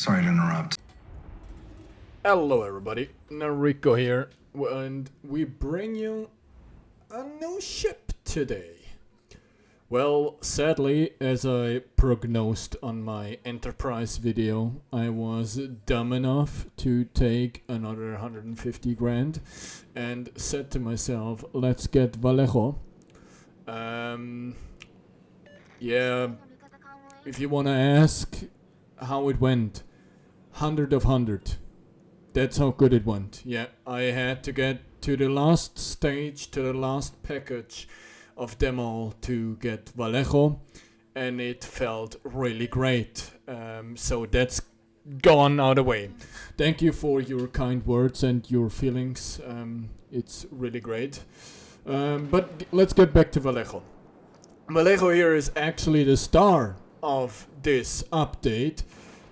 Sorry to interrupt. Hello everybody, Nariko here, and we bring you a new ship today. Well, sadly, as I prognosed on my Enterprise video, I was dumb enough to take another 150 grand and said to myself, let's get Vallejo. Yeah, if you wanna ask how it went, 100 of 100. That's how good it went. Yeah, I had to get to the last stage, to the last package of them all to get Vallejo, and it felt really great. So that's gone out of the way. Thank you for your kind words and your feelings. It's really great. But let's get back to Vallejo. Vallejo here is actually the star of this update,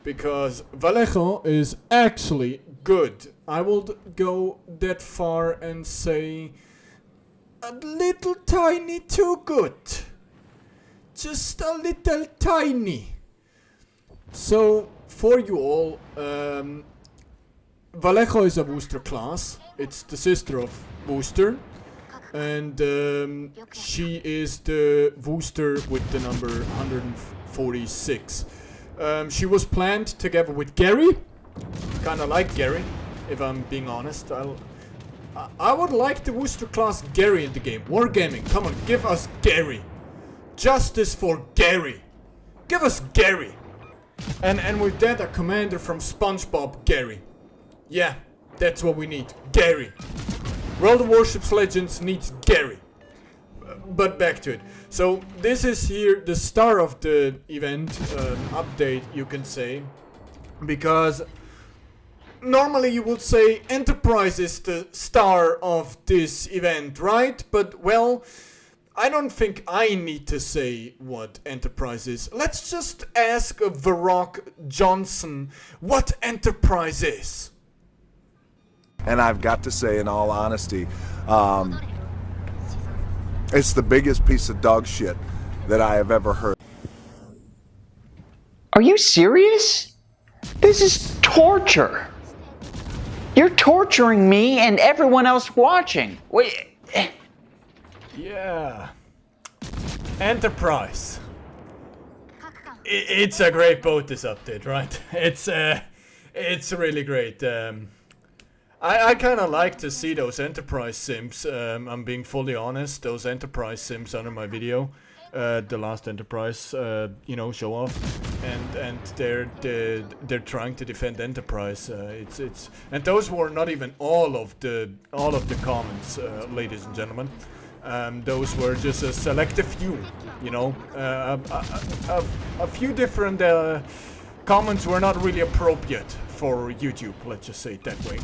because Vallejo is actually good. I will go that far and say a little tiny too good. Just a little tiny. So, for you all, Vallejo is a Worcester class. It's the sister of Worcester. And she is the Worcester with the number 146. She was planned together with Gary. Kinda like Gary, if I'm being honest. I would like the Worcester class Gary in the game. Wargaming, come on, give us Gary. Justice for Gary. Give us Gary. And with that, a commander from SpongeBob, Gary. Yeah, that's what we need. Gary. World of Warships Legends needs Gary. But back to it. So this is here the star of the event, update you can say, because normally you would say Enterprise is the star of this event, right? But well, I don't think I need to say what Enterprise is. Let's just ask Varrock Johnson what Enterprise is. And I've got to say, in all honesty, it's the biggest piece of dog shit that I have ever heard. Are you serious? This is torture. You're torturing me and everyone else watching. Wait. Yeah. Enterprise. It's a great boat, this update, right? It's really great. I kind of like to see those Enterprise sims. I'm being fully honest. Those Enterprise sims under my video, the last Enterprise, you know, show off, and they're trying to defend Enterprise. And those were not even all of the comments, ladies and gentlemen. Those were just a selective few. You know, a few different comments were not really appropriate for YouTube. Let's just say it that way.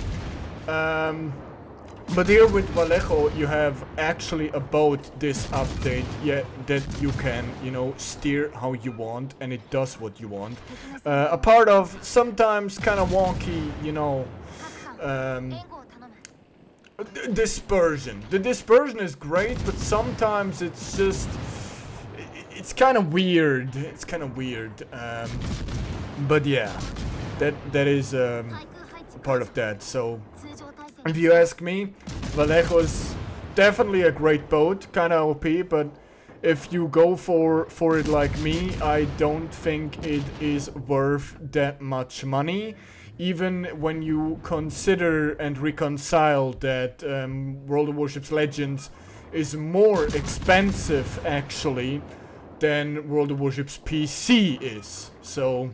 But here with Vallejo, you have actually a boat this update, yeah, that you can, you know, steer how you want, and it does what you want. A part of sometimes kind of wonky, you know, dispersion. The dispersion is great, but sometimes it's just, it's kind of weird. It's kind of weird. But yeah, that is a part of that. So if you ask me, Vallejo is definitely a great boat, kind of OP, but if you go for it like me, I don't think it is worth that much money, even when you consider and reconcile that World of Warships Legends is more expensive actually than World of Warships PC is. So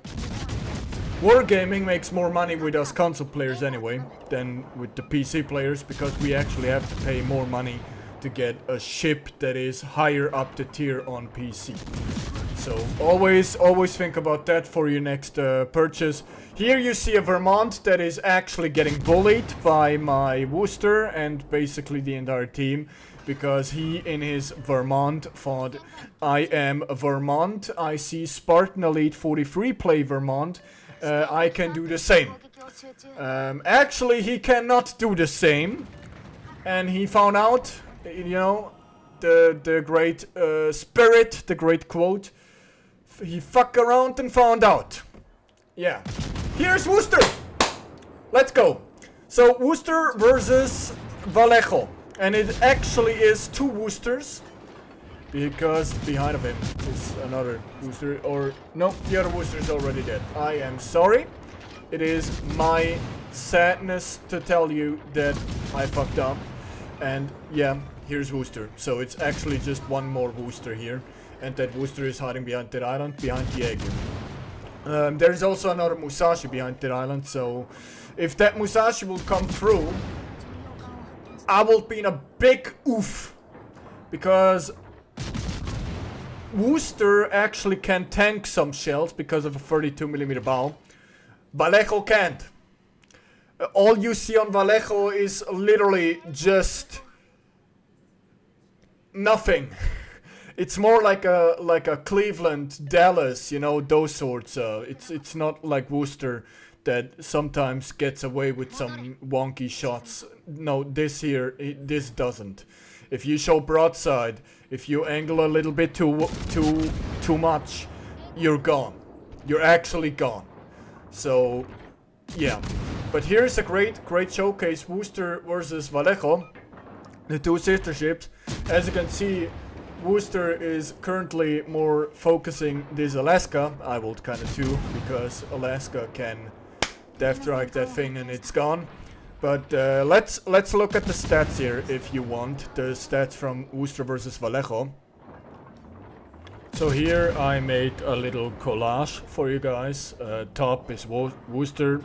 Wargaming makes more money with us console players anyway than with the PC players, because we actually have to pay more money to get a ship that is higher up the tier on PC. So always think about that for your next purchase. Here you see a Vermont that is actually getting bullied by my Worcester and basically the entire team, because he in his Vermont thought, I am a Vermont, I see Spartan Elite 43 play Vermont, I can do the same. Actually, he cannot do the same, and he found out, you know, the great spirit, the great quote, he fucked around and found out. Yeah. Here's Worcester. Let's go. So Worcester versus Vallejo, and it actually is 2 Worcesters, because behind of him is another Worcester, or no, the other Worcester is already dead. I am sorry. It is my sadness to tell you that I fucked up. And yeah, here's Worcester. So it's actually just one more Worcester here, and that Worcester is hiding behind that island, behind Diego. There's also another Musashi behind that island, so if that Musashi will come through, I will be in a big oof, because Worcester actually can tank some shells because of a 32mm bow. Vallejo can't. All you see on Vallejo is literally just nothing. It's more like a Cleveland, Dallas, you know, those sorts. It's not like Worcester that sometimes gets away with some wonky shots. No, this here, this doesn't. If you show broadside, if you angle a little bit too much, you're gone. You're actually gone. So, yeah. But here's a great showcase: Worcester versus Vallejo, the 2 sister ships. As you can see, Worcester is currently more focusing this Alaska. I will kind of too, because Alaska can death strike that thing and it's gone. But let's look at the stats here if you want. The stats from Worcester versus Vallejo. So here I made a little collage for you guys. Top is Worcester,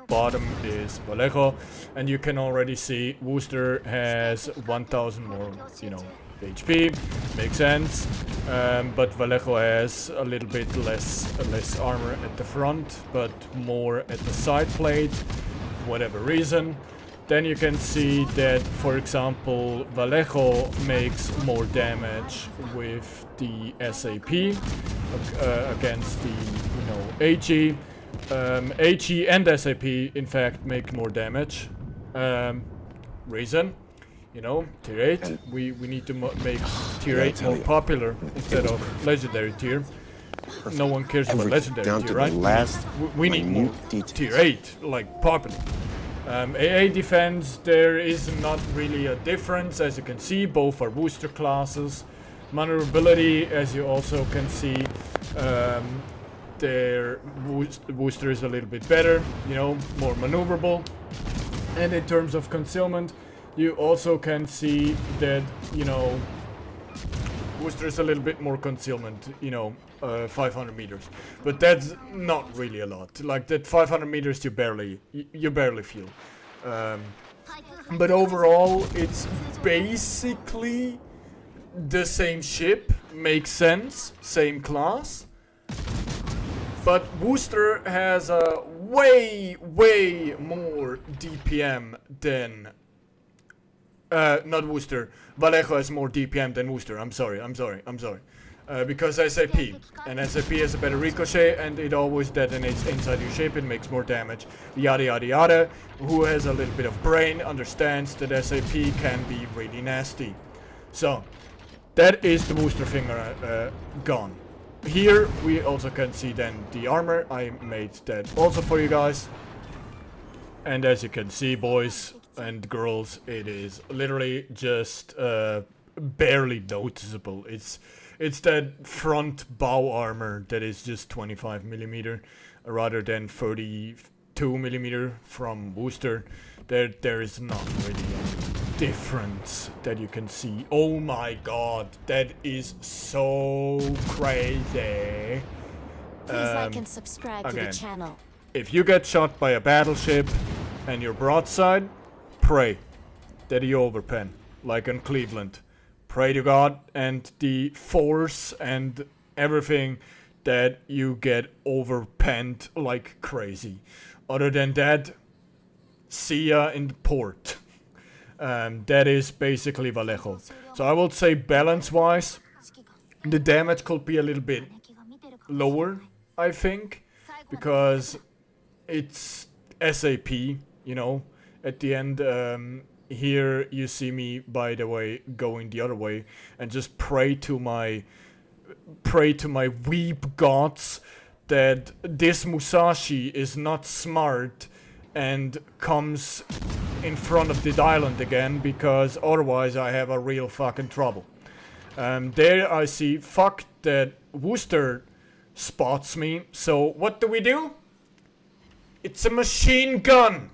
bottom is Vallejo, and you can already see Worcester has 1000 more, you know, HP. Makes sense. But Vallejo has a little bit less armor at the front, but more at the side plate. Whatever reason. Then you can see that, for example, Vallejo makes more damage with the SAP against the, you know, HE. HE and SAP, in fact, make more damage. Reason, you know, tier 8. We need to make tier 8 more popular instead of legendary tier. No one cares about legendary tier, right? We need more tier 8, like popular. AA defense, there is not really a difference, as you can see. Both are Worcester classes. Maneuverability, as you also can see, their Worcester is a little bit better, you know, more maneuverable. And in terms of concealment, you also can see that, you know, Worcester is a little bit more concealment, you know, 500 meters. But that's not really a lot. Like, that 500 meters you barely feel. But overall, it's basically the same ship. Makes sense. Same class. But Worcester has a way more DPM than... not Worcester. Vallejo has more DPM than Worcester. I'm sorry. Because SAP. And SAP has a better ricochet, and it always detonates inside your ship. It makes more damage. Yada yada yada. Who has a little bit of brain understands that SAP can be really nasty. So, that is the Worcester finger gone. Here we also can see then the armor. I made that also for you guys. And as you can see, boys and girls, it is literally just barely noticeable. It's that front bow armor that is just 25mm rather than 32mm from Worcester. There is not really any difference that you can see. Oh my god, that is so crazy. Please like and subscribe again, to the channel. If you get shot by a battleship and you're broadside, pray that you overpen, like in Cleveland. Pray to God and the force and everything that you get overpenned like crazy. Other than that, see ya in the port. That is basically Vallejo. So I would say balance-wise, the damage could be a little bit lower, I think, because it's SAP, you know. At the end, here you see me, by the way, going the other way and just pray to my Weeb gods that this Musashi is not smart and comes in front of this island again, because otherwise I have a real fucking trouble. There I see, fuck, that Worcester spots me, so what do? It's a machine gun!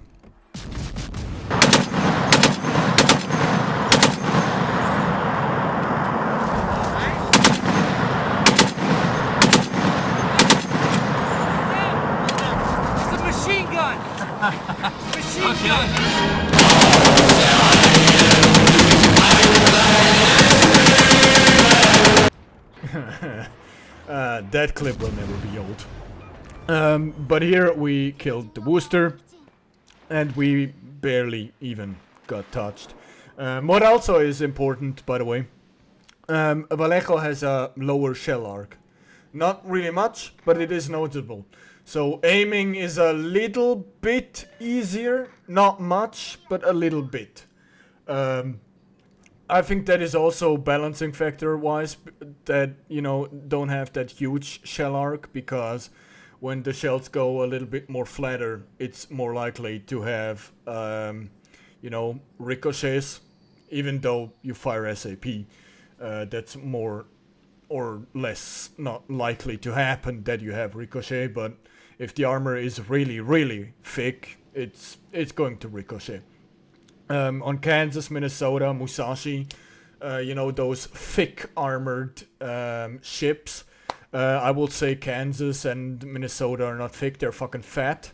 That clip will never be old. But here we killed the Worcester, and we barely even got touched. What also is important, by the way, Vallejo has a lower shell arc. Not really much, but it is noticeable. So aiming is a little bit easier, not much, but a little bit. I think that is also balancing factor wise, that, you know, don't have that huge shell arc, because when the shells go a little bit more flatter, it's more likely to have, you know, ricochets, even though you fire SAP. That's more or less not likely to happen that you have ricochet, but if the armor is really, really thick, it's going to ricochet. On Kansas, Minnesota, Musashi, you know, those thick armored ships. I will say Kansas and Minnesota are not thick, they're fucking fat.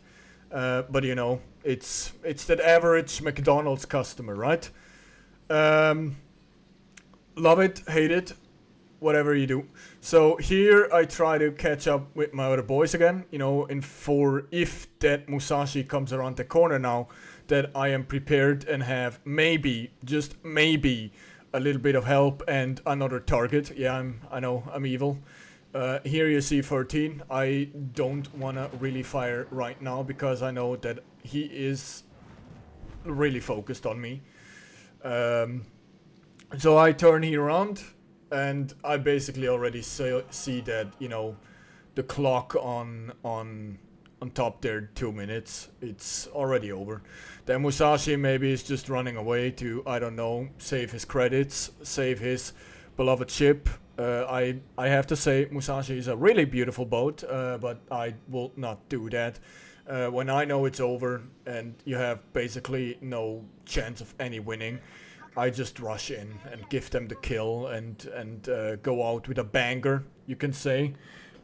But you know, it's that average McDonald's customer, right? Love it, hate it, whatever you do. So here I try to catch up with my other boys again, you know, if that Musashi comes around the corner now, that I am prepared and have maybe, just maybe, a little bit of help and another target. Yeah, I know, I'm evil. Here you see 13. I don't wanna really fire right now, because I know that he is really focused on me. So I turn here around, and I basically already see that, you know, the clock on top there, 2 minutes, it's already over. Then Musashi maybe is just running away to, I don't know, save his credits, save his beloved ship. I have to say, Musashi is a really beautiful boat, but I will not do that. When I know it's over and you have basically no chance of any winning, I just rush in and give them the kill and go out with a banger, you can say,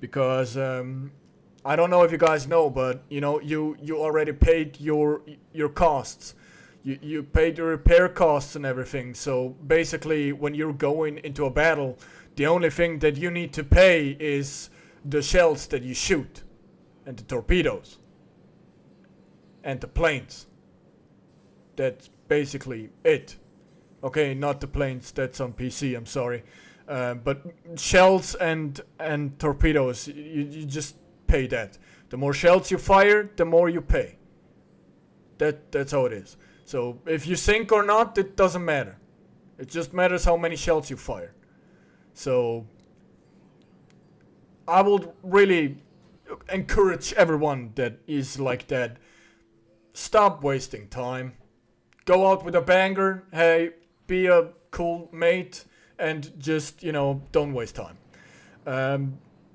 because I don't know if you guys know, but you know, you already paid your costs. You paid your repair costs and everything. So basically, when you're going into a battle, the only thing that you need to pay is the shells that you shoot, and the torpedoes, and the planes. That's basically it. Okay, not the planes, that's on PC, I'm sorry. But shells and torpedoes, you just pay that. The more shells you fire, the more you pay. That's how it is. So if you sink or not, it doesn't matter. It just matters how many shells you fire. So I would really encourage everyone that is like that, stop wasting time. Go out with a banger. Hey, be a cool mate, and just, you know, don't waste time.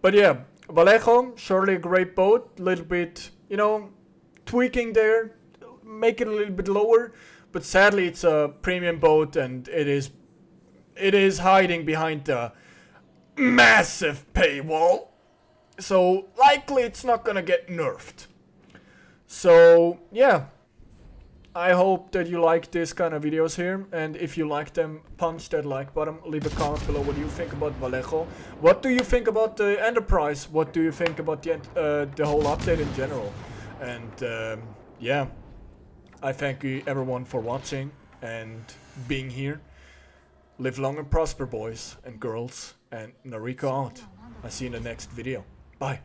But yeah, Vallejo, surely a great boat. Little bit, you know, tweaking there, make it a little bit lower. But sadly, it's a premium boat, and it is hiding behind the massive paywall. So likely it's not gonna get nerfed. So yeah, I hope that you like this kind of videos here, and if you like them, punch that like button, leave a comment below what you think about Vallejo. What do you think about the Enterprise? What do you think about the whole update in general? And yeah, I thank you everyone for watching and being here. Live long and prosper, boys and girls, and Nariko out. I see you in the next video. Bye.